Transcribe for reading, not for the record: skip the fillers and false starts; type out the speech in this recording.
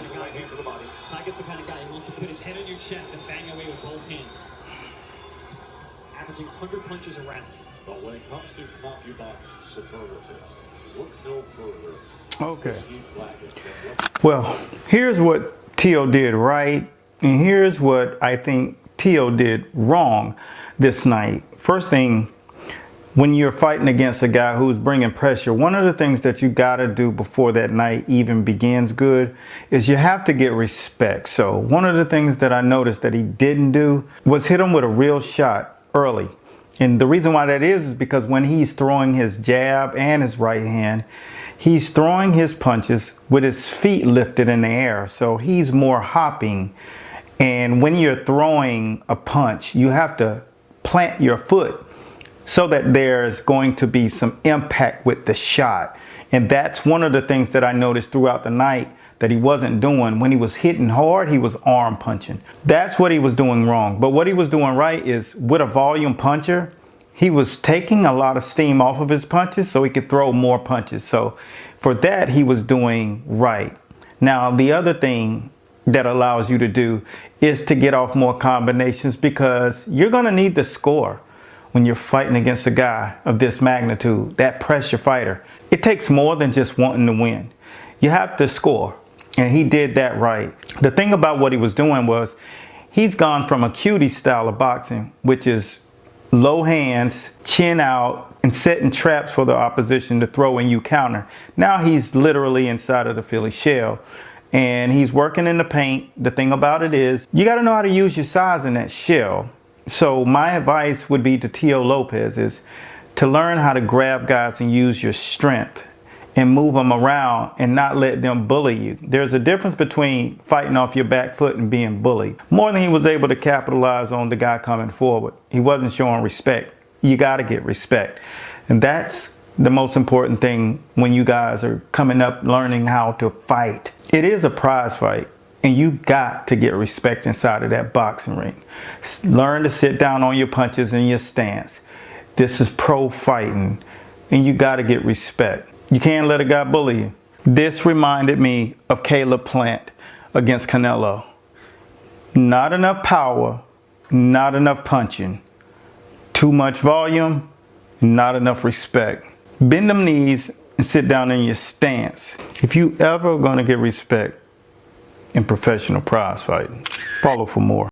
Tiger's the kind of guy who wants to put his head on your chest and bang away with both hands. Averaging 100 punches a round. But when it comes to CompuBox superlatives, look no further. Okay. Well, here's what Teo did right, and here's what I think Teo did wrong this night. First thing, when you're fighting against a guy who's bringing pressure, one of the things that you got to do before that night even begins good is you have to get respect. So one of the things that I noticed that he didn't do was hit him with a real shot early. And the reason why that is because when he's throwing his jab and his right hand, he's throwing his punches with his feet lifted in the air. So he's more hopping. And when you're throwing a punch, you have to plant your foot so that there's going to be some impact with the shot. And that's one of the things that I noticed throughout the night that he wasn't doing. When he was hitting hard, he was arm punching. That's what he was doing wrong. But what he was doing right is with a volume puncher, he was taking a lot of steam off of his punches so he could throw more punches. So for that, he was doing right. Now, the other thing that allows you to do is to get off more combinations, because you're going to need to score when you're fighting against a guy of this magnitude, that pressure fighter. It takes more than just wanting to win. You have to score, and he did that right. The thing about what he was doing was he's gone from a cutie style of boxing, which is low hands, chin out, and setting traps for the opposition to throw and you counter. Now he's literally inside of the Philly shell, and he's working in the paint. The thing about it is you got to know how to use your size in that shell. So my advice would be to Teo Lopez is to learn how to grab guys and use your strength and move them around and not let them bully you. There's a difference between fighting off your back foot and being bullied. More than he was able to capitalize on the guy coming forward. He wasn't showing respect. You got to get respect. And that's the most important thing when you guys are coming up learning how to fight. It is a prize fight. And you got to get respect inside of that boxing ring. Learn to sit down on your punches and your stance. This is pro fighting, and you got to get respect. You can't let a guy bully you. This reminded me of Caleb Plant against Canelo. Not enough power, not enough punching. Too much volume, not enough respect. Bend them knees and sit down in your stance. If you ever going to get respect in professional prize fighting, follow for more.